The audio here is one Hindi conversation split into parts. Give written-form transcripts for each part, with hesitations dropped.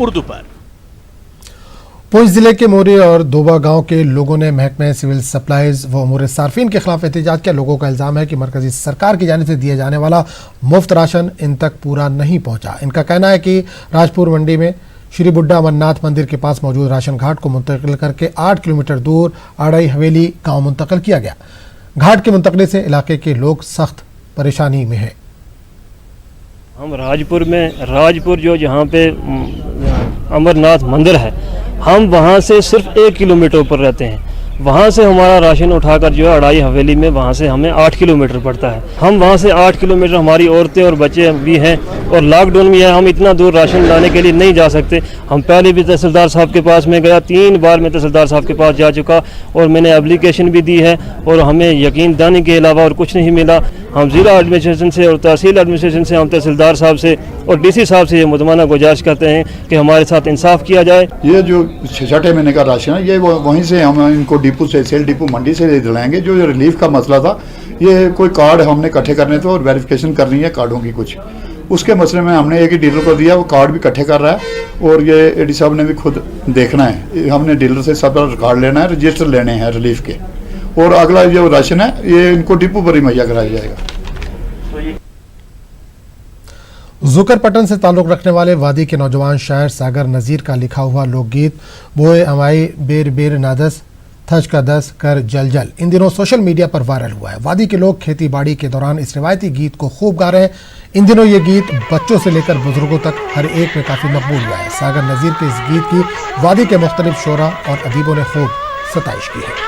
उर्दू पर। पुंछ जिले के मोरी और दोबा गांव के लोगों ने महकमे सिविल सप्लाईज व उमूर सार्फिन के खिलाफ एहतजाज किया। लोगों का इल्जाम है कि मरकजी सरकार की जानिब से दिए जाने वाला मुफ्त राशन इन तक पूरा नहीं पहुंचा। इनका कहना है कि राजपुर मंडी में श्री बुड्ढा अमरनाथ मंदिर के पास मौजूद राशन घाट को मुंतकिल करके 8 किलोमीटर दूर आड़ई हवेली गाँव मुंतकिल किया गया। घाट की मुंतकली से इलाके के लोग सख्त परेशानी में हैं। हम राजपुर जो जहाँ पे अमरनाथ मंदिर है, हम वहाँ से सिर्फ 1 किलोमीटर ऊपर रहते हैं। वहाँ से हमारा राशन उठाकर जो है अड़ाई हवेली में, वहाँ से हमें 8 किलोमीटर पड़ता है। हम वहाँ से 8 किलोमीटर, हमारी औरतें और बच्चे भी हैं और लॉकडाउन भी है, हम इतना दूर राशन लाने के लिए नहीं जा सकते। हम पहले भी तहसीलदार साहब के पास में गया, 3 बार मैं तहसीलदार साहब के पास जा चुका और मैंने एप्लीकेशन भी दी है और हमें यकीन दाने के अलावा और कुछ नहीं मिला। हम ज़िला एडमिनिस्ट्रेशन से और तहसील एडमिनिस्ट्रेशन से, हम तहसीलदार साहब से और डीसी साहब से ये मुतमाना गुजारिश करते हैं कि हमारे साथ इंसाफ किया जाए। ये जो 6 महीने का राशन है, ये वहीं से हम इनको डिपो से, सेल डिपो मंडी से दिलाएंगे। जो रिलीफ का मसला था, ये कोई कार्ड हमने इकट्ठे करने थे और वेरिफिकेशन करनी है कार्डों की कुछ, उसके मसले में हमने एक ही डीलर को दिया, वो कार्ड भी इकट्ठे कर रहा है और ये एडी साहब ने भी खुद देखना है। हमने डीलर से सब कार्ड लेना है, रजिस्टर लेने हैं रिलीफ के, और अगला जो राशन है ये इनको डिपो पर ही मुहैया कराया जाएगा। जुकर पटन से ताल्लुक रखने वाले वादी के नौजवान शायर सागर नज़ीर का लिखा हुआ लोकगीत बोए अमाई बेर बेर नादस थज का दस कर जल जल इन दिनों सोशल मीडिया पर वायरल हुआ है। वादी के लोग खेती बाड़ी के दौरान इस रिवायती गीत को खूब गा रहे हैं। इन दिनों ये गीत बच्चों से लेकर बुजुर्गों तक हर एक में काफ़ी मकबूल हुआ है। सागर नज़ीर के इस गीत की वादी के मुख्तलिफ शोरा और अदीबों ने खूब सताइश की है।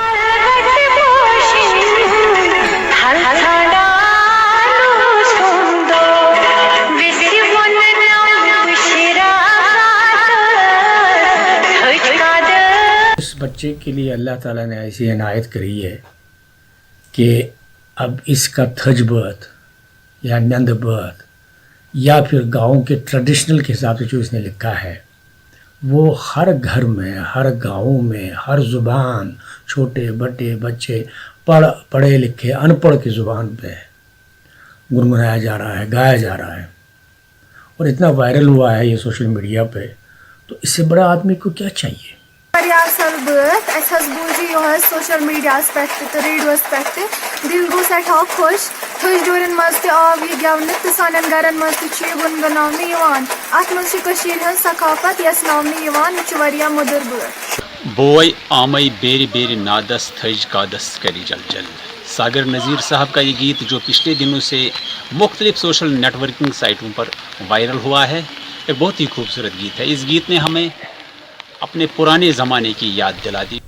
बच्चे के लिए अल्लाह ताला ने ऐसी इनायत करी है कि अब इसका थजबत या नंदबत या फिर गाँव के ट्रेडिशनल के हिसाब से जो इसने लिखा है, वो हर घर में, हर गाँव में, हर ज़ुबान, छोटे बड़े बच्चे, पढ़े लिखे अनपढ़ की ज़ुबान पे गुनगुनाया जा रहा है, गाया जा रहा है और इतना वायरल हुआ है ये सोशल मीडिया पे। तो इससे बड़ा आदमी को क्या चाहिए। सोशल मीडिया पे तो रेडियो पे दिल गो सठा खुश थज डोरन मज आव यह गवन तो सान गरन मज गुनगुनाने अत मज सकाफत यह मुदर बट बोय आमई बेरी बेरी नादस थज कादस करी जल जल। सागर नज़ीर साहब का ये गीत जो पिछले दिनों से मुख्तलिफ सोशल नेटवर्किंग साइटों पर वायरल हुआ है, एक बहुत ही खूबसूरत गीत है। इस गीत ने हमें अपने पुराने ज़माने की याद दिला दी।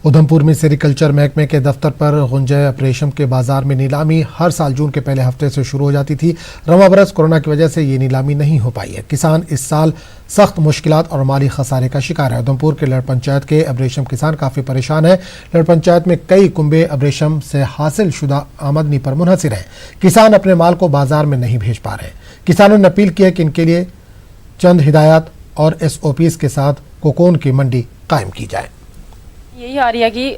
उधमपुर में सेरिकल्चर महकमे के दफ्तर पर गुंजय ऑपरेशन के बाजार में नीलामी हर साल जून के पहले हफ्ते से शुरू हो जाती थी। रवां बरस कोरोना की वजह से ये नीलामी नहीं हो पाई है। किसान इस साल सख्त मुश्किलात और माली खसारे का शिकार है। उधमपुर के लड़ पंचायत के अब्रेशम किसान काफ़ी परेशान है। लड़ पंचायत में कई कुंबे अब्रेशम से हासिल शुदा आमदनी पर मुनहसिर हैं। किसान अपने माल को बाजार में नहीं भेज पा रहे। किसानों ने अपील की है कि इनके लिए चंद हिदायत और SOPs के साथ कोकोन की मंडी कायम की जाए। यही आ रही है कि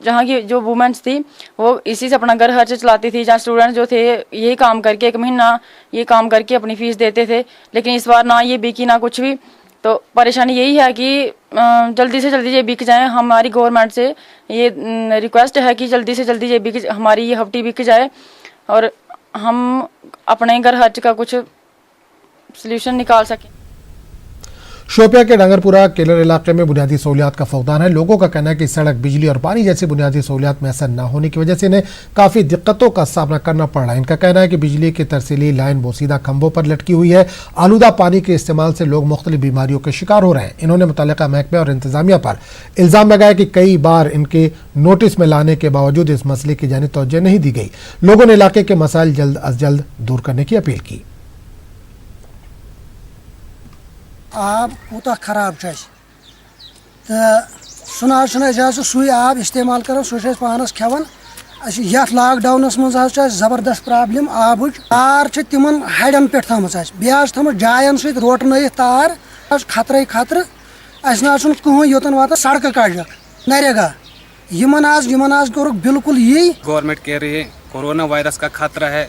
जहाँ की जो वुमेन्स थी वो इसी से अपना घर खर्च चलाती थी। जहाँ स्टूडेंट जो थे यही काम करके 1 महीना ये काम करके अपनी फीस देते थे, लेकिन इस बार ना ये बिकी ना कुछ भी। तो परेशानी यही है कि जल्दी से जल्दी ये बिक जाए। हमारी गवर्नमेंट से ये रिक्वेस्ट है कि जल्दी से जल्दी ये बिक, हमारी ये हफ्ती बिक जाए और हम अपने घर खर्च का कुछ सल्यूशन निकाल सकें। शोपिया के डांगरपुरा केलर इलाके में बुनियादी सहूलियात का फौकदान है। लोगों का कहना है कि सड़क, बिजली और पानी जैसी बुनियादी सहूलियात मैसर न होने की वजह से इन्हें काफ़ी दिक्कतों का सामना करना पड़ रहा है। इनका कहना है कि बिजली की तरसीली लाइन बोसीदा खंभों पर लटकी हुई है। आलूदा पानी के इस्तेमाल से लोग मुख्तलिफ बीमारियों के शिकार हो रहे हैं। इन्होंने मुतल्लिका महकमे और इंतजामिया पर इल्ज़ाम लगाया कि कई बार इनके नोटिस में लाने के बावजूद इस मसले की जानिब तवज्जो नहीं दी गई। लोगों ने इलाके के मसाइल जल्द अज जल्द दूर करने की अपील की। आब कूता खराब तो सह सुई आब इस्तेमाल कर सह पानस खेवान। ये लॉकडाउनस मज जबरदस्त प्रॉब्लम आब तार तिम हड़न पे थम थम जायन सत रोटन तार खतर कहें योतन वात सड़क कड़ नरेगा यमन आज कोर बिल्कुल यही। गवर्नमेंट कह रही है कोरोना वायरस का खतरा है,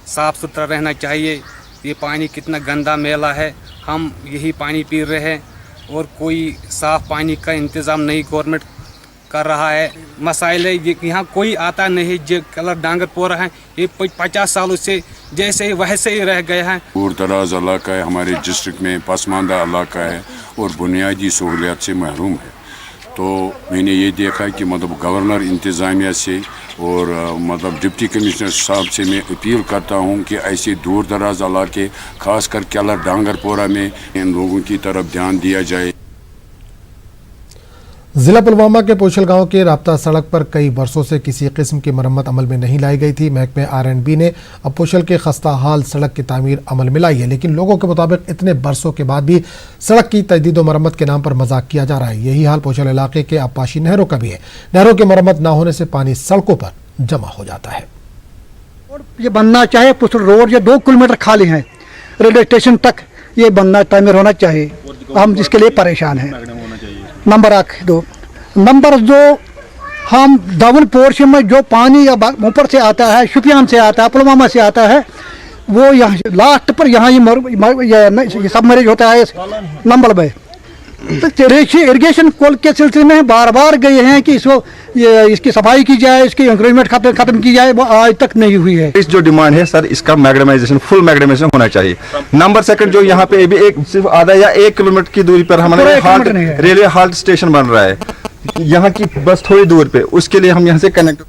साफ सुथरा रहना चाहिए, ये पानी कितना गंदा मैला है, हम यही पानी पी रहे हैं और कोई साफ़ पानी का इंतज़ाम नहीं गवर्नमेंट कर रहा है। मसाइल है यहाँ कोई आता नहीं, जो कलर डांगरपोरा है ये 50 सालों से जैसे ही वैसे ही रह गए हैं। दूर दराज इलाका है, हमारे डिस्ट्रिक्ट में पसमानदा इलाका है और बुनियादी सहूलियात से महरूम है। तो मैंने ये देखा कि मतलब गवर्नर इंतज़ामिया से और मतलब डिप्टी कमिश्नर साहब से मैं अपील करता हूँ कि ऐसे दूर दराज इलाके खासकर केलर डांगरपोरा में इन लोगों की तरफ ध्यान दिया जाए। जिला पुलवामा के पोशल गांव के राब्ता सड़क पर कई वर्षों से किसी किस्म की मरम्मत अमल में नहीं लाई गई थी। महकमे R&B ने अब पोशल के खस्ता हाल सड़क की तामीर अमल में लाई है, लेकिन लोगों के मुताबिक इतने बरसों के बाद भी सड़क की तजदीद व मरम्मत के नाम पर मजाक किया जा रहा है। यही हाल पोशल इलाके के आबपाशी नहरों का भी है। नहरों की मरम्मत न होने से पानी सड़कों पर जमा हो जाता है। ये बनना चाहिए, पुसल रोड ये 2 किलोमीटर खाली है, रेलवे स्टेशन तक ये बनना तामीर होना चाहिए। हम जिसके लिए परेशान हैं। नंबर 2 नंबर 2 हम दावन पोर्शन में जो पानी ऊपर से आता है, शुपियान से आता है, पुलवामा से आता है, वो यहाँ लास्ट पर यहाँ ये सब मरीज होता है नंबर में। तो इरिगेशन कोल के सिलसिले में बार बार गए हैं कि इसकी सफाई की जाए, इसकी इंक्रीमेंट खत्म की जाए, वो आज तक नहीं हुई है। इस जो डिमांड है सर, इसका मैग्नेमाइजेशन फुल मैग्नेमाइजेशन होना चाहिए। नंबर 2 जो यहाँ पे भी एक सिर्फ आधा या 1 किलोमीटर की दूरी पर हमारे रेलवे हाल्ट स्टेशन बन रहा है, यहाँ की बस थोड़ी दूर पे, उसके लिए हम यहाँ से कनेक्ट।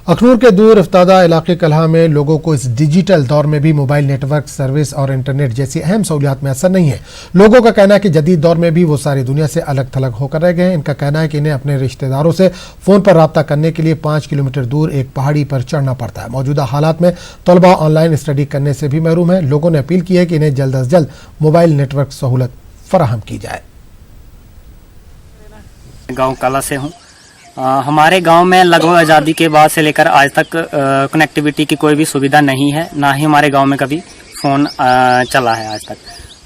अखनूर के दूर अफ्तादा इलाके कलहा में लोगों को इस डिजिटल दौर में भी मोबाइल नेटवर्क सर्विस और इंटरनेट जैसी अहम सहूलियात मैसर नहीं है। लोगों का कहना है कि जदीद दौर में भी वो सारी दुनिया से अलग थलग होकर रह गए हैं। इनका कहना है कि इन्हें अपने रिश्तेदारों से फ़ोन पर रब्ता करने के लिए 5 किलोमीटर दूर एक पहाड़ी पर चढ़ना पड़ता है। मौजूदा हालात में तलबा ऑनलाइन स्टडी करने से भी महरूम है। लोगों ने अपील की है कि इन्हें जल्द अज जल्द मोबाइल नेटवर्क सहूलत फराहम की जाए। गाँव कला से हूँ। हमारे गांव में लगभग आज़ादी के बाद से लेकर आज तक कनेक्टिविटी की कोई भी सुविधा नहीं है, ना ही हमारे गांव में कभी फ़ोन चला है आज तक।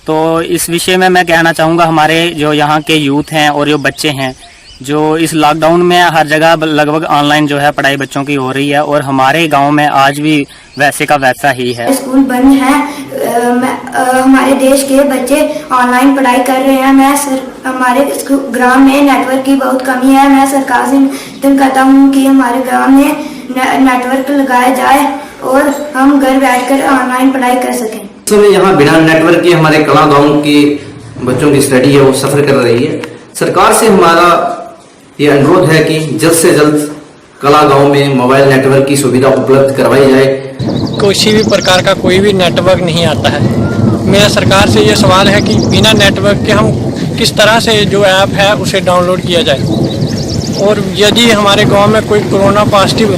तो इस विषय में मैं कहना चाहूँगा, हमारे जो यहाँ के यूथ हैं और जो बच्चे हैं, जो इस लॉकडाउन में हर जगह लगभग ऑनलाइन जो है पढ़ाई बच्चों की हो रही है और हमारे गांव में आज भी वैसे का वैसा ही है। स्कूल बंद है, हमारे देश के बच्चे ऑनलाइन पढ़ाई कर रहे हैं। हमारे ग्राम में नेटवर्क की बहुत कमी है। मैं सरकार से निवेदन करता हूँ कि हमारे ग्राम में नेटवर्क लगाया जाए और हम घर बैठकर ऑनलाइन पढ़ाई कर सकें। इस समय यहाँ बिना नेटवर्क के हमारे कला गाँव के बच्चों की स्टडी है वो सफर कर रही है। सरकार से हमारा ये अनुरोध है कि जल्द से जल्द कला गांव में मोबाइल नेटवर्क की सुविधा उपलब्ध करवाई जाए। किसी भी प्रकार का कोई भी नेटवर्क नहीं आता है। मेरा सरकार से ये सवाल है कि बिना नेटवर्क के हम किस तरह से जो ऐप है उसे डाउनलोड किया जाए, और यदि हमारे गांव में कोई कोरोना पॉजिटिव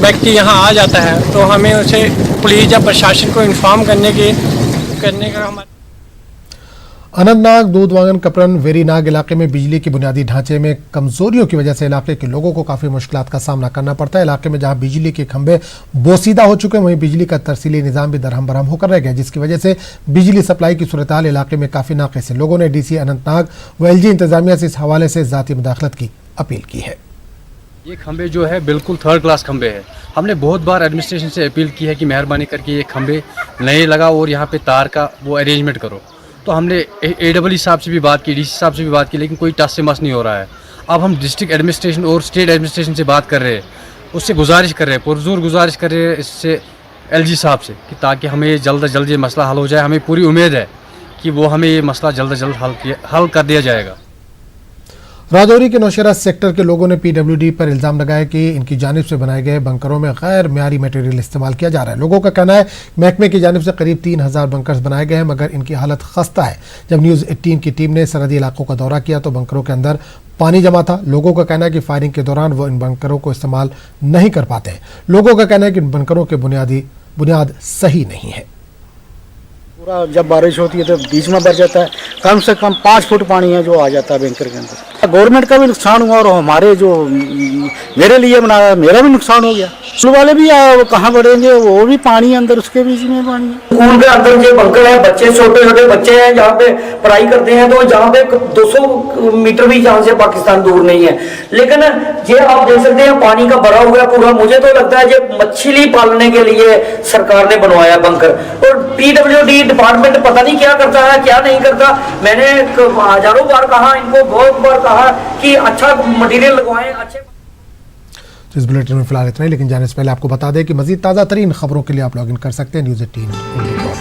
व्यक्ति यहाँ आ जाता है तो हमें उसे पुलिस या प्रशासन को इन्फॉर्म करने का हमारा। अनंतनाग, दूधवागन, कपरन, वेरीनाग इलाके में बिजली की बुनियादी ढांचे में कमजोरियों की वजह से इलाके के लोगों को काफी मुश्किलात का सामना करना पड़ता है। इलाके में जहां बिजली के खंभे बोसीदा हो चुके हैं, वहीं बिजली का तरसीली निजाम भी दरहम बरहम होकर रह गया, जिसकी वजह से बिजली सप्लाई की सूरत हाल इलाके में काफी नाक़िस है। लोगों ने DC अनंतनाग व LG इंतजामिया से इस हवाले से ज़ाती मुदाखलत की अपील की है। ये खंभे जो है बिल्कुल 3rd क्लास खंभे हैं। हमने बहुत बार एडमिनिस्ट्रेशन से अपील की है कि मेहरबानी करके ये खंभे नए लगा और यहाँ पे तार का वो अरेंजमेंट करो। तो हमने AEE साहब से भी बात की, DC साहब से भी बात की, लेकिन कोई टस से मस नहीं हो रहा है। अब हम डिस्ट्रिक्ट एडमिनिस्ट्रेशन और स्टेट एडमिनिस्ट्रेशन से बात कर रहे हैं, उससे गुजारिश कर रहे हैं, पुरजोर गुजारिश कर रहे हैं इससे LG साहब से कि ताकि हमें जल्द से जल्द ये मसला हल हो जाए। हमें पूरी उम्मीद है कि वो हमें ये मसला जल्द से जल्द हल कर दिया जाएगा। राजौरी के नौशेरा सेक्टर के लोगों ने PWD पर इल्जाम लगाया कि इनकी जानिब से बनाए गए बंकरों में गैर मियारी मटेरियल इस्तेमाल किया जा रहा है। लोगों का कहना है महकमे की जानिब से करीब 3000 बंकर्स बनाए गए हैं, मगर इनकी हालत खस्ता है। जब न्यूज़ 18 की टीम ने सरहदी इलाकों का दौरा किया तो बंकरों के अंदर पानी जमा था। लोगों का कहना है कि फायरिंग के दौरान वो इन बंकरों को इस्तेमाल नहीं कर पाते हैं। लोगों का कहना है कि इन बंकरों के बुनियाद सही नहीं है। पूरा जब बारिश होती है तो बीच में भर जाता है। कम से कम 5 फुट पानी है जो आ जाता है बैंकर के अंदर। गवर्नमेंट का भी नुकसान हुआ और हमारे जो मेरे लिए बनाया मेरा भी नुकसान हो गया। स्कूल वाले भी कहाँ बढ़ेंगे, वो भी पानी अंदर, उसके बीच में पानी है। स्कूल के अंदर जो बंकर है, बच्चे छोटे छोटे बच्चे हैं जहाँ पे पढ़ाई करते हैं, तो जहाँ पे 200 मीटर भी जहाँ से पाकिस्तान दूर नहीं है। लेकिन ये आप देख सकते हैं पानी का भरा हुआ पूरा। मुझे तो लगता है ये मछली पालने के लिए सरकार ने बनवाया बंकर। और PWD डिपार्टमेंट पता नहीं क्या करता है क्या नहीं करता। मैंने हजारों बार कहा, इनको बहुत बार कहा कि अच्छा मटेरियल लगवाएं, अच्छे। इस बुलेटिन में फिलहाल इतना ही, लेकिन जाने से पहले आपको बता दें कि मजीद ताज़ा तरीन खबरों के लिए आप लॉगिन कर सकते हैं News18